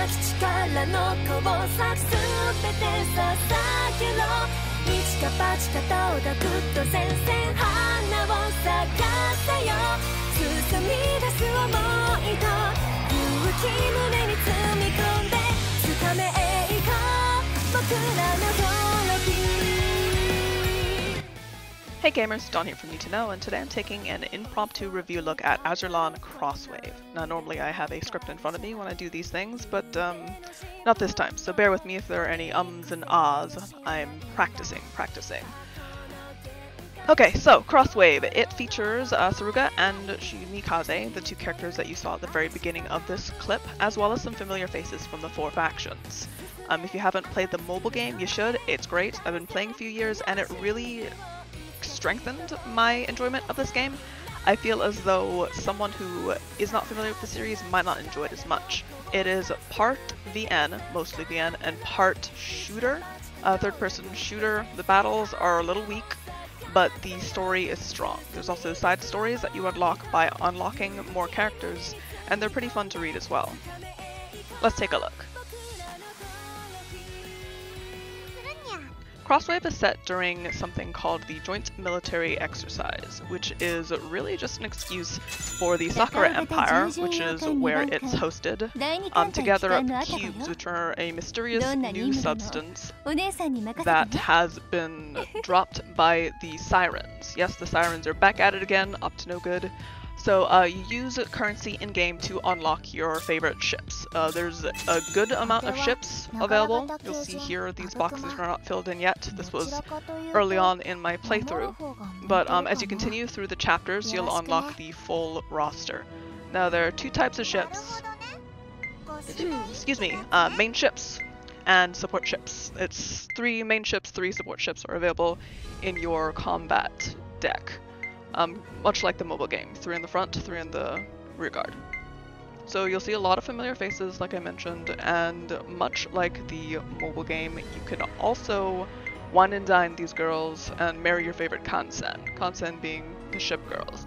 き力の交錯すべて捧げろ一か八かと抱くと戦線花を咲かせよ進み出す想いと勇気胸に積み込んで掴め栄光僕らのトロフィー Hey gamers, Don here from Need to Know, and today I'm taking an impromptu review look at Azur Crosswave. Now normally I have a script in front of me when I do these things, but not this time, so bear with me if there are any ums and ahs. I'm practicing. Okay, so Crosswave. It features Saruga and Shinikaze, the two characters that you saw at the very beginning of this clip, as well as some familiar faces from the four factions. If you haven't played the mobile game, you should. It's great. I've been playing a few years and it really strengthened my enjoyment of this game. I feel as though someone who is not familiar with the series might not enjoy it as much. It is part VN, mostly VN, and part shooter, third-person shooter. The battles are a little weak, but the story is strong. There's also side stories that you unlock by unlocking more characters, and they're pretty fun to read as well. Let's take a look. Crosswave is set during something called the Joint Military Exercise, which is really just an excuse for the Sakura Empire, which is where it's hosted, to gather up cubes, which are a mysterious new substance that has been dropped by the Sirens. Yes, the Sirens are back at it again, up to no good. So you use currency in-game to unlock your favorite ships. There's a good amount of ships available. You'll see here these boxes are not filled in yet. This was early on in my playthrough. But as you continue through the chapters, you'll unlock the full roster. Now there are two types of ships. Excuse me, main ships and support ships. It's 3 main ships, 3 support ships are available in your combat deck. Much like the mobile game, 3 in the front, 3 in the rear guard. So you'll see a lot of familiar faces, like I mentioned, and much like the mobile game, you can also wine and dine these girls and marry your favorite kansen. Kansen being the ship girls.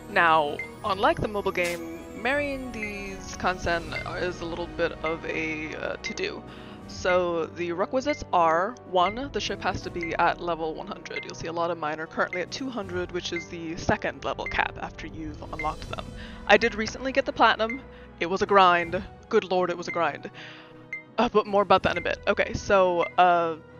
Now, unlike the mobile game, marrying these kansen is a little bit of a to-do. So the requisites are, 1, the ship has to be at level 100. You'll see a lot of mine are currently at 200, which is the 2nd level cap after you've unlocked them. I did recently get the platinum. It was a grind. Good lord, it was a grind. But more about that in a bit. Okay, so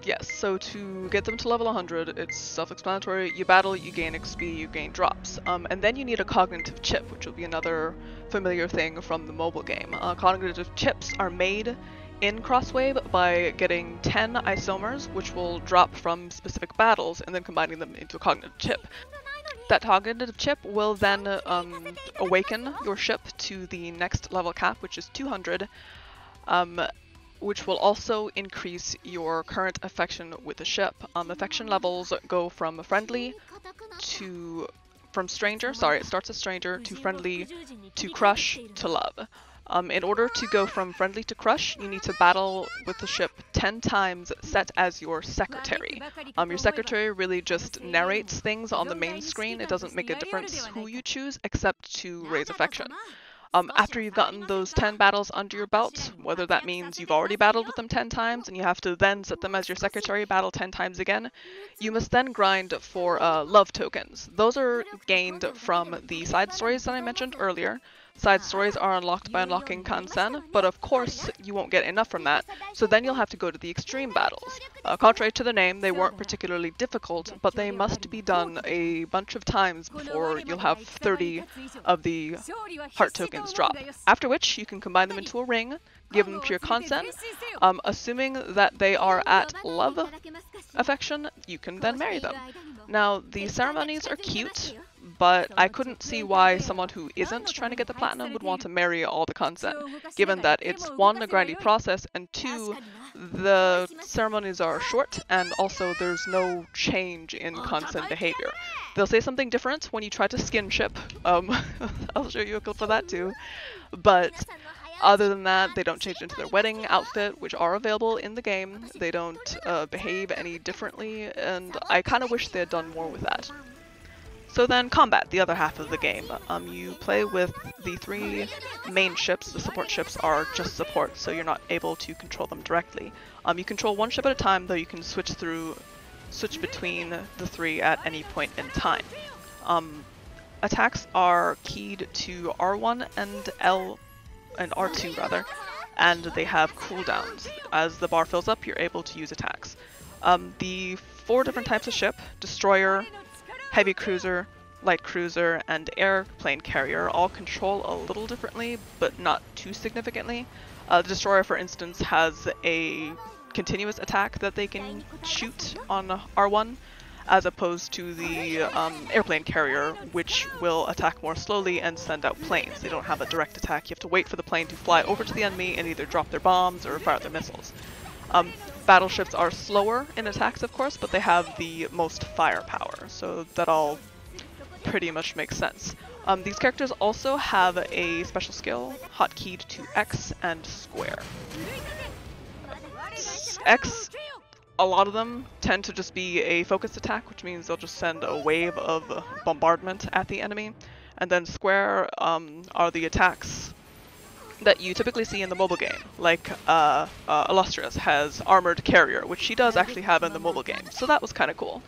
yes, so to get them to level 100, it's self-explanatory. You battle, you gain XP, you gain drops. And then you need a cognitive chip, which will be another familiar thing from the mobile game. Cognitive chips are made in Crosswave by getting 10 isomers, which will drop from specific battles, and then combining them into a cognitive chip. That cognitive chip will then awaken your ship to the next level cap, which is 200, which will also increase your current affection with the ship. Affection levels go from friendly to... from stranger, sorry, it starts as stranger, to friendly, to crush, to love. In order to go from friendly to crush, you need to battle with the ship 10 times set as your secretary. Your secretary really just narrates things on the main screen. It doesn't make a difference who you choose except to raise affection. After you've gotten those 10 battles under your belt, whether that means you've already battled with them 10 times and you have to then set them as your secretary, battle 10 times again, you must then grind for love tokens. Those are gained from the side stories that I mentioned earlier. Side stories are unlocked by unlocking Kansen, but of course you won't get enough from that, so then you'll have to go to the extreme battles. Contrary to the name, they weren't particularly difficult, but they must be done a bunch of times before you'll have 30 of the heart tokens drop. After which, you can combine them into a ring, give them pure Kansen. Assuming that they are at love affection, you can then marry them. Now, the ceremonies are cute, but I couldn't see why someone who isn't trying to get the platinum would want to marry all the Kansen, given that it's 1, a grindy process, and 2, the ceremonies are short, and also there's no change in Kansen behavior. They'll say something different when you try to skin ship. I'll show you a clip of that too. But other than that, they don't change into their wedding outfit, which are available in the game. They don't behave any differently, and I kind of wish they had done more with that. So then combat, the other half of the game. You play with the 3 main ships. The support ships are just support, so you're not able to control them directly. You control 1 ship at a time, though you can switch between the 3 at any point in time. Attacks are keyed to R1 and R2 rather, and they have cooldowns. As the bar fills up, you're able to use attacks. The 4 different types of ship, destroyer, heavy cruiser, light cruiser, and airplane carrier, all control a little differently, but not too significantly. The destroyer, for instance, has a continuous attack that they can shoot on R1, as opposed to the airplane carrier, which will attack more slowly and send out planes. They don't have a direct attack. You have to wait for the plane to fly over to the enemy and either drop their bombs or fire their missiles. Battleships are slower in attacks, of course, but they have the most firepower, so that all pretty much makes sense. These characters also have a special skill, hotkeyed to X and square. X, a lot of them tend to just be a focused attack, which means they'll just send a wave of bombardment at the enemy. And then square are the attacks that you typically see in the mobile game, like Illustrious has Armored Carrier, which she does actually have in the mobile game, so that was kind of cool.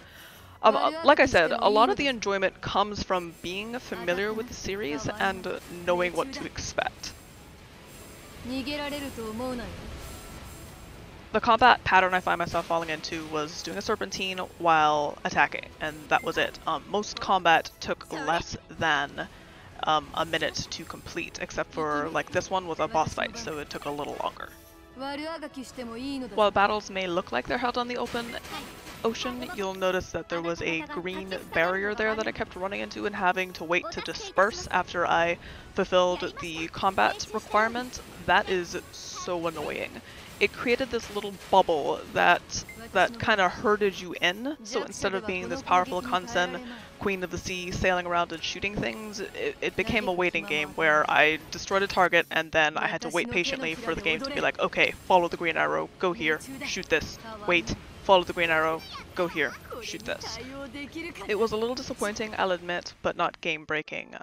Like I said, a lot of the enjoyment comes from being familiar with the series and knowing what to expect. The combat pattern I find myself falling into was doing a serpentine while attacking, and that was it. Most combat took less than a minute to complete, except for, like, this one was a boss fight, so it took a little longer. While battles may look like they're held on the open ocean, you'll notice that there was a green barrier there that I kept running into and having to wait to disperse after I fulfilled the combat requirement. That is so annoying. It created this little bubble that kind of herded you in, so instead of being this powerful Kansen, Queen of the Sea, sailing around and shooting things, it became a waiting game where I destroyed a target and then I had to wait patiently for the game to be like, okay, follow the green arrow, go here, shoot this, wait, follow the green arrow, go here, shoot this. It was a little disappointing, I'll admit, but not game-breaking.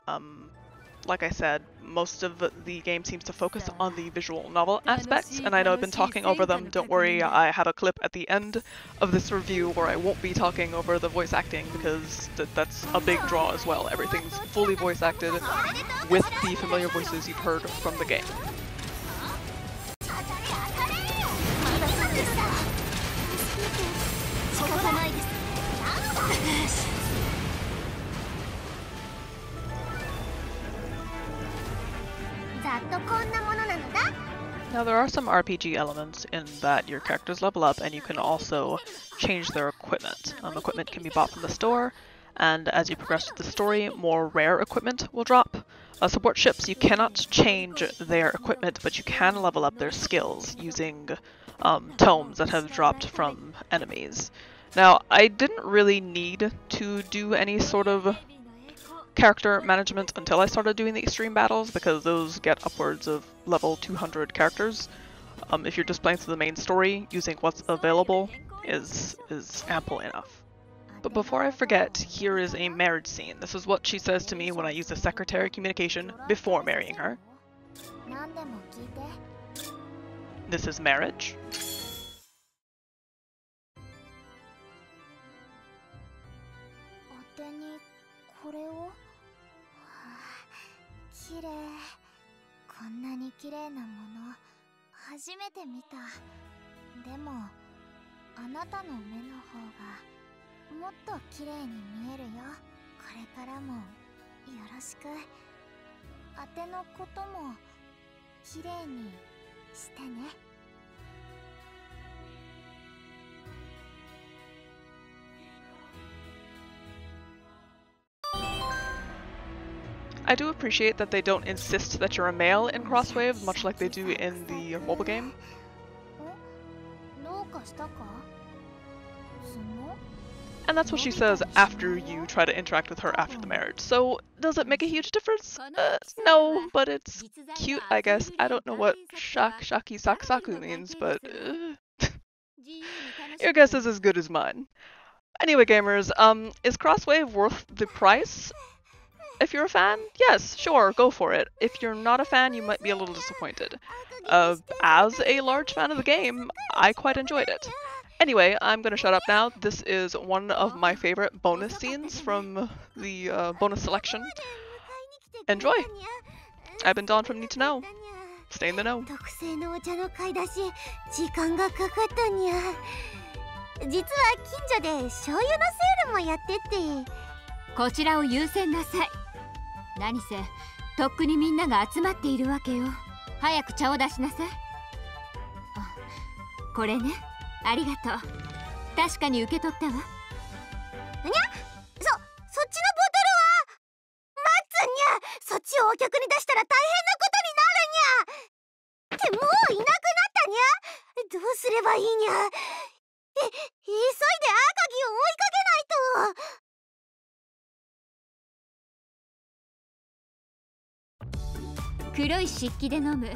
Like I said, most of the game seems to focus on the visual novel aspects, and I know I've been talking over them. Don't worry, I have a clip at the end of this review where I won't be talking over the voice acting, because that's a big draw as well. Everything's fully voice acted with the familiar voices you've heard from the game. Now there are some RPG elements in that your characters level up and you can also change their equipment. Equipment can be bought from the store, and as you progress through the story, more rare equipment will drop. Support ships, you cannot change their equipment, but you can level up their skills using tomes that have dropped from enemies. Now, I didn't really need to do any sort of character management until I started doing the extreme battles, because those get upwards of level 200 characters. If you're just playing through the main story, using what's available is ample enough. But before I forget, here is a marriage scene. This is what she says to me when I use the secretary communication before marrying her. This is marriage. I do appreciate that they don't insist that you're a male in Crosswave, much like they do in the mobile game. And that's what she says after you try to interact with her after the marriage. So, does it make a huge difference? No, but it's cute, I guess. I don't know what shaki saku means, but your guess is as good as mine. Anyway, gamers, is Crosswave worth the price? If you're a fan, yes, sure, go for it. If you're not a fan, you might be a little disappointed. As a large fan of the game, I quite enjoyed it. Anyway, I'm gonna shut up now. This is one of my favorite bonus scenes from the bonus selection. Enjoy! I've been Dawn from Need to Know. Stay in the know. 特製のお茶の買い出し、時間がかかったにゃ。実は近所で醤油のセールもやってて。こちらを優先なさい。何せとっくにみんなが集まっているわけよ。早く茶を出しなさい。あ、これね、ありがとう。確かに受け取ったわ。にゃ、そっちのボトルは待つにゃ。そっちをお客に出したら大変なことになるにゃ。ってもういなくなったにゃ。どうすればいいにゃ。急いで赤城を追いかけないと。黒い漆器で飲む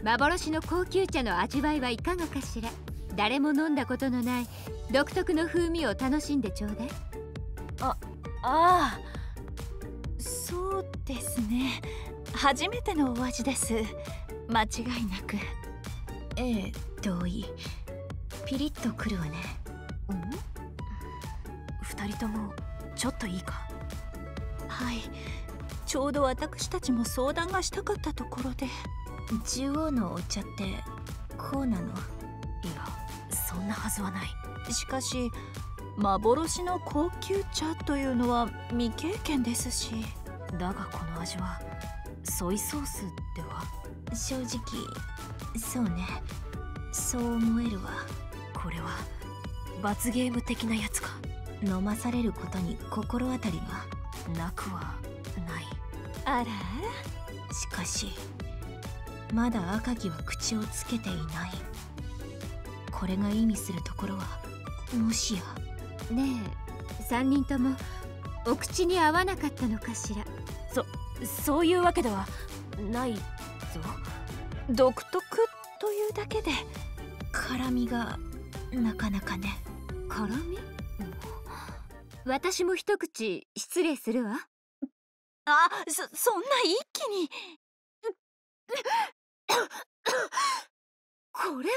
幻の高級茶の味わいはいかがかしら。誰も飲んだことのない独特の風味を楽しんでちょうだい。ああ、そうですね。初めてのお味です。間違いなく。ええ、同意。ピリッとくるわね。二人ともちょっといいか。はい、ちょうど私たちも相談がしたかったところで。中央のお茶ってこうなの？いや、そんなはずはない。しかし幻の高級茶というのは未経験ですし。だがこの味はソイソースでは？正直そうね、そう思えるわ。これは罰ゲーム的なやつか。飲まされることに心当たりはなくはない。あらあら。しかしまだ赤城は口をつけていない。これが意味するところはもしや。ねえ、3人ともお口に合わなかったのかしら。そういうわけではないぞ。独特というだけで辛みがなかなかね。辛み？私も一口失礼するわ。あ、そんな一気に。これは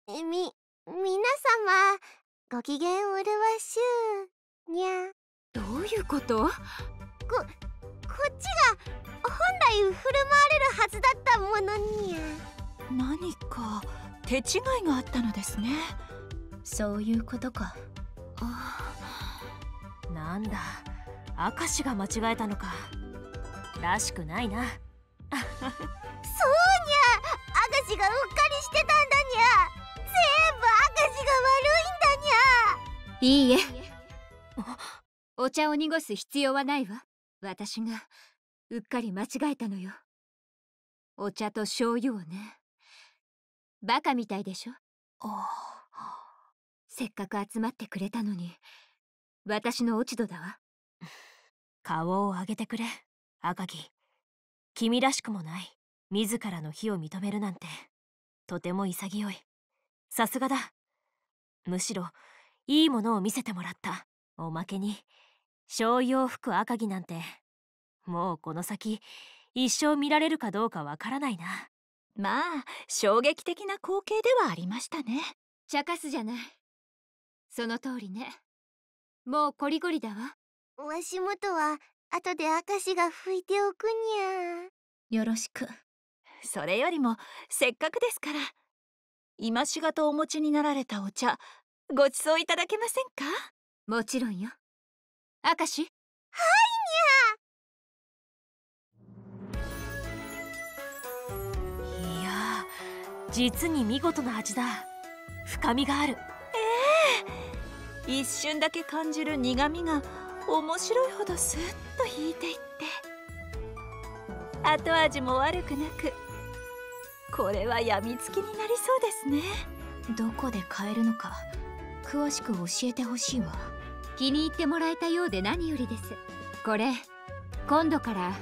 皆様ご機嫌うるわしゅうにゃ。どういうこと？こっちが本来振る舞われるはずだったものにゃ。何か手違いがあったのですね。そういうことか。なんだ、明石が間違えたのか。らしくないな。そうにゃ、明石がうっかりしてたんだにゃ。全部明石が悪いんだにゃ。いいえ、お茶を濁す必要はないわ。私がうっかり間違えたのよ。お茶と醤油をね。バカみたいでしょ。せっかく集まってくれたのに私の落ち度だわ。顔を上げてくれ、赤城。君らしくもない。自らの非を認めるなんてとても潔い。さすがだ。むしろいいものを見せてもらった。おまけに醤油を吹く赤城なんてもうこの先一生見られるかどうかわからないな。まあ衝撃的な光景ではありましたね。茶化すじゃない。その通りね。もうこりごりだわ。わしもとは後で明石が拭いておくにゃ。よろしく。それよりもせっかくですから今しがとお持ちになられたお茶ごちそういただけませんか？もちろんよ。明石。はいにゃ。いやー、実に見事な味だ。深みがある。一瞬だけ感じる苦みが面白いほどスッと引いていって後味も悪くなく、これはやみつきになりそうですね。どこで買えるのか詳しく教えてほしいわ。気に入ってもらえたようで何よりです。これ今度から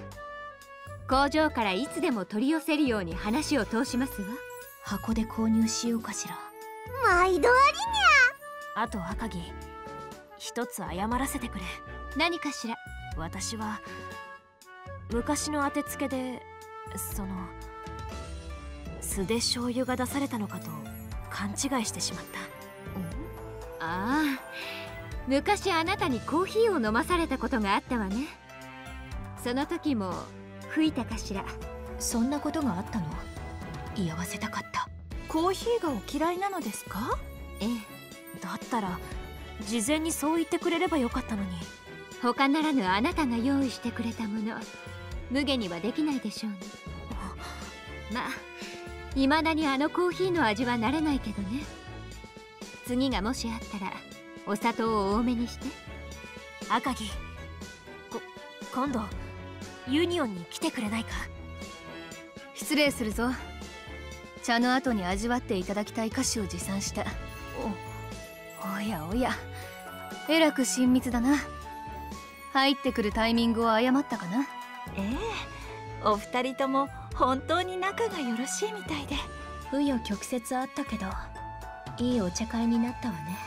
工場からいつでも取り寄せるように話を通しますわ。箱で購入しようかしら。毎度ありにゃ。あと赤城、一つ謝らせてくれ。何かしら。私は昔の当てつけで素で醤油が出されたのかと勘違いしてしまった。ああ、昔あなたにコーヒーを飲まされたことがあったわね。その時も吹いたかしら。そんなことがあったの？居合わせたかった。コーヒーがお嫌いなのですか？ええ。だったら事前にそう言ってくれればよかったのに。他ならぬあなたが用意してくれたもの、無下にはできないでしょうね。まあ未だにあのコーヒーの味は慣れないけどね。次がもしあったらお砂糖を多めにして。赤城、今度ユニオンに来てくれないか？失礼するぞ。茶の後に味わっていただきたい菓子を持参した。おやおや、えらく親密だな。入ってくるタイミングを誤ったかな。ええ、お二人とも本当に仲がよろしいみたいで。紆余曲折あったけどいいお茶会になったわね。